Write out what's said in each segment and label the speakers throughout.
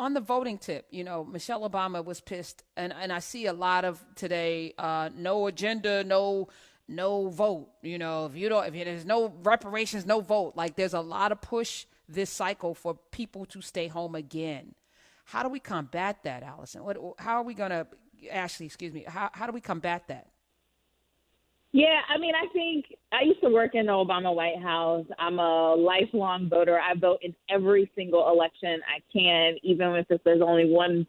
Speaker 1: On the voting tip, Michelle Obama was pissed, and I see a lot of today, no agenda, no vote. If there's no reparations, no vote. Like there's a lot of push this cycle for people to stay home again. How do we combat that, Allison? How are we gonna, Ashley? Excuse me. How do we combat that?
Speaker 2: Yeah, I mean, I think I used to work in the Obama White House. I'm a lifelong voter. I vote in every single election I can, even if there's only one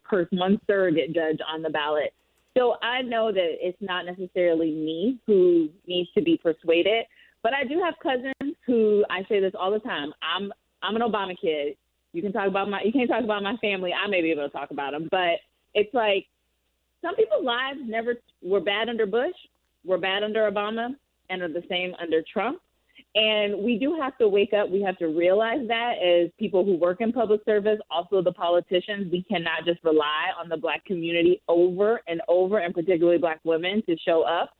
Speaker 2: surrogate judge on the ballot. So I know that it's not necessarily me who needs to be persuaded, but I do have cousins who, I say this all the time. I'm an Obama kid. You can't talk about my family. I may be able to talk about them, but it's like some people's lives never were bad under Bush. We're bad under Obama and are the same under Trump. And we do have to wake up. We have to realize that as people who work in public service, also the politicians, we cannot just rely on the Black community over and over, and particularly Black women, to show up.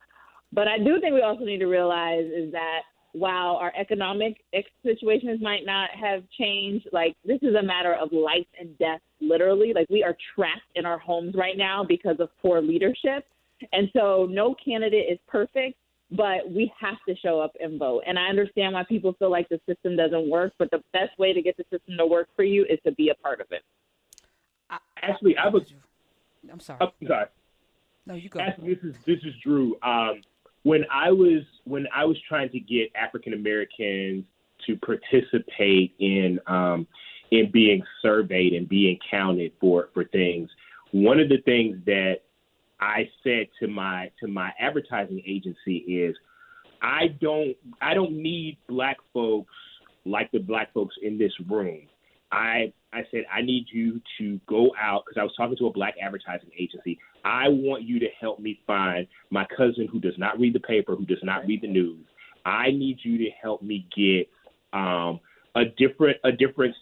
Speaker 2: But I do think we also need to realize is that while our economic situations might not have changed, like this is a matter of life and death, literally. Like we are trapped in our homes right now because of poor leadership. And so no candidate is perfect, but we have to show up and vote. And I understand why people feel like the system doesn't work, but the best way to get the system to work for you is to be a part of it.
Speaker 3: Actually,
Speaker 1: I'm sorry.
Speaker 3: I'm sorry.
Speaker 1: No, you go.
Speaker 3: Actually, this is Drew. When I was trying to get African Americans to participate in being surveyed and being counted for things, one of the things that I said to my advertising agency is I don't need Black folks like the Black folks in this room. I said I need you to go out, because I was talking to a Black advertising agency. I want you to help me find my cousin who does not read the paper, who does not read the news. I need you to help me get a different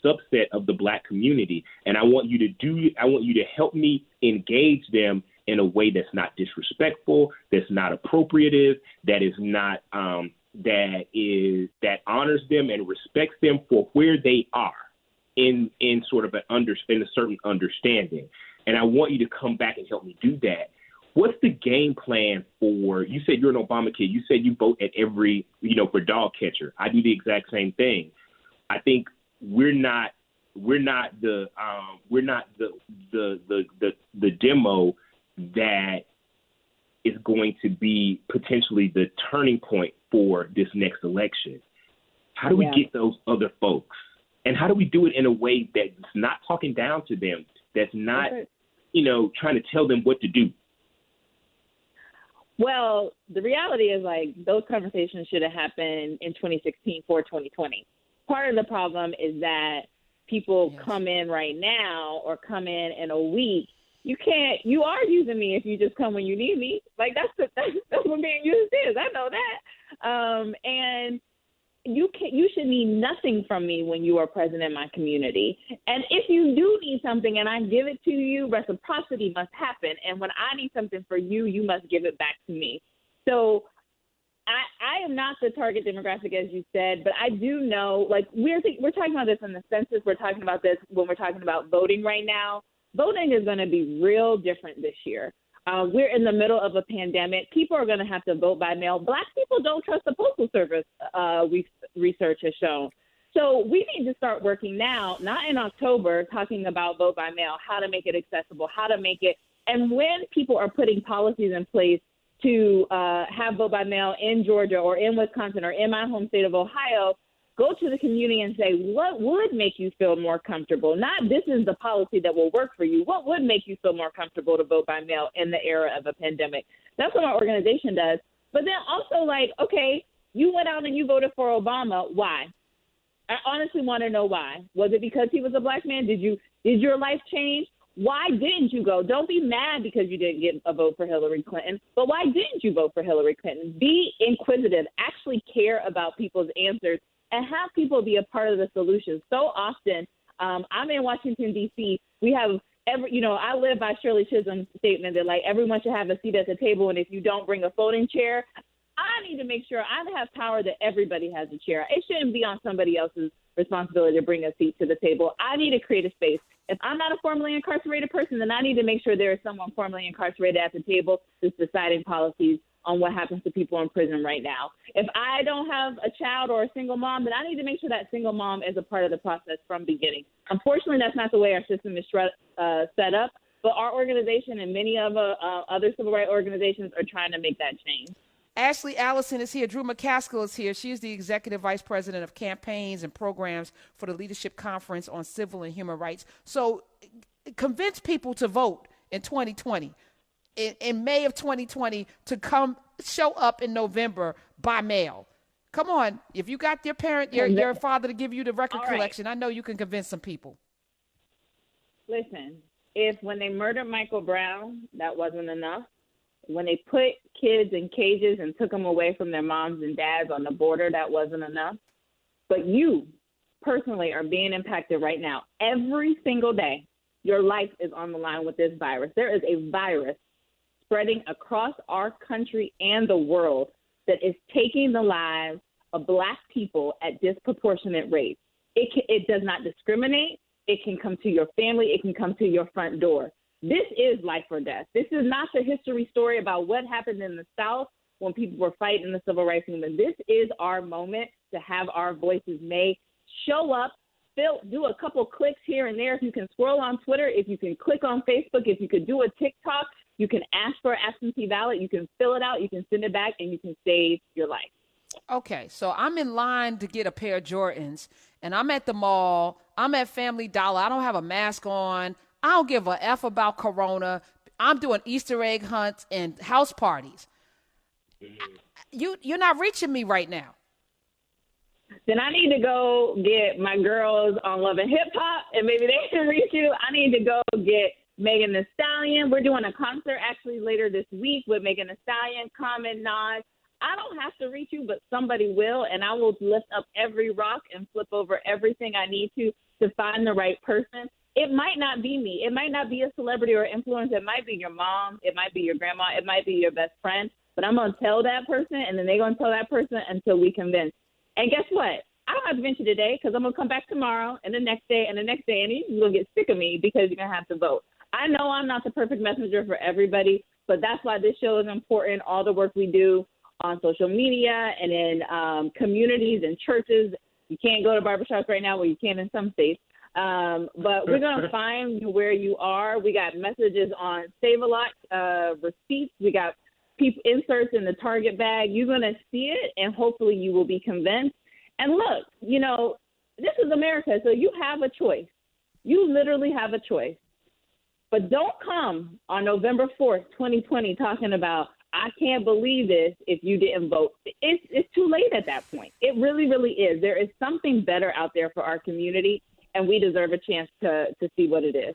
Speaker 3: subset of the Black community, and I want you to help me engage them in a way that's not disrespectful, that's not appropriative, that is not that honors them and respects them for where they are in sort of in a certain understanding. And I want you to come back and help me do that. What's the game plan for? You said you're an Obama kid. You said you vote at every for dog catcher. I do the exact same thing. I think we're not the demo that is going to be potentially the turning point for this next election. How do we get those other folks? And how do we do it in a way that's not talking down to them, that's not, trying to tell them what to do?
Speaker 2: Well, the reality is, like, those conversations should have happened in 2016 for 2020. Part of the problem is that people come in right now or come in a week. You are using me if you just come when you need me. Like, that's what being used is. I know that. And you should need nothing from me when you are present in my community. And if you do need something and I give it to you, reciprocity must happen. And when I need something for you, you must give it back to me. So I am not the target demographic, as you said, but I do know, like, we're talking about this in the census. We're talking about this when we're talking about voting right now. Voting is going to be real different this year. We're in the middle of a pandemic. People are going to have to vote by mail. Black people don't trust the Postal Service, research has shown. So we need to start working now, not in October, talking about vote by mail, how to make it accessible, how to make it. And when people are putting policies in place to have vote by mail in Georgia or in Wisconsin or in my home state of Ohio, go to the community and say, what would make you feel more comfortable? Not this is the policy that will work for you. What would make you feel more comfortable to vote by mail in the era of a pandemic? That's what my organization does. But then also, like, okay, you went out and you voted for Obama. Why? I honestly want to know why. Was it because he was a Black man? Did your life change? Why didn't you go? Don't be mad because you didn't get a vote for Hillary Clinton, but why didn't you vote for Hillary Clinton? Be inquisitive, actually care about people's answers, and have people be a part of the solution. So often, I'm in Washington, D.C., we have I live by Shirley Chisholm's statement that, like, everyone should have a seat at the table, and if you don't bring a folding chair, I need to make sure I have power that everybody has a chair. It shouldn't be on somebody else's responsibility to bring a seat to the table. I need to create a space. If I'm not a formerly incarcerated person, then I need to make sure there is someone formerly incarcerated at the table that's deciding policies on what happens to people in prison right now. If I don't have a child or a single mom, then I need to make sure that single mom is a part of the process from beginning. Unfortunately, that's not the way our system is set up, but our organization and many of other civil rights organizations are trying to make that change.
Speaker 1: Ashley Allison is here. Drew McCaskill is here. She is the Executive Vice President of Campaigns and Programs for the Leadership Conference on Civil and Human Rights. So convince people to vote in 2020, in May of 2020, to come show up in November by mail. Come on. If you got your parent, your father to give you the record collection, I know you can convince some people.
Speaker 2: Listen, if when they murdered Michael Brown, that wasn't enough, when they put kids in cages and took them away from their moms and dads on the border, that wasn't enough. But you personally are being impacted right now. Every single day, your life is on the line with this virus. There is a virus spreading across our country and the world that is taking the lives of Black people at disproportionate rates. It does not discriminate. It can come to your family. It can come to your front door. This is life or death. This is not the history story about what happened in the South when people were fighting the civil rights movement. This is our moment to have our voices made. Show up, do a couple clicks here and there. If you can scroll on Twitter, if you can click on Facebook, if you could do a TikTok, you can ask for an absentee ballot. You can fill it out. You can send it back, and you can save your life.
Speaker 1: Okay, so I'm in line to get a pair of Jordans, and I'm at the mall. I'm at Family Dollar. I don't have a mask on. I don't give a F about Corona. I'm doing Easter egg hunts and house parties. You're not reaching me right now.
Speaker 2: Then I need to go get my girls on Love and Hip Hop, and maybe they can reach you. I need to go get Megan Thee Stallion. We're doing a concert actually later this week with Megan Thee Stallion, Common, Nas. I don't have to reach you, but somebody will, and I will lift up every rock and flip over everything I need to find the right person. It might not be me. It might not be a celebrity or influencer. It might be your mom. It might be your grandma. It might be your best friend. But I'm going to tell that person, and then they're going to tell that person until we convince. And guess what? I don't have to convince you today because I'm going to come back tomorrow and the next day and the next day, and you're going to get sick of me because you're going to have to vote. I know I'm not the perfect messenger for everybody, but that's why this show is important. All the work we do on social media and in communities and churches. You can't go to barbershops right now, well, you can in some states. But we're going to find where you are. We got messages on Save-A-Lot receipts. We got inserts in the Target bag. You're going to see it, and hopefully you will be convinced. And look, this is America, so you have a choice. You literally have a choice. But don't come on November 4th, 2020, talking about, I can't believe this if you didn't vote. It's too late at that point. It really, really is. There is something better out there for our community, and we deserve a chance to see what it is.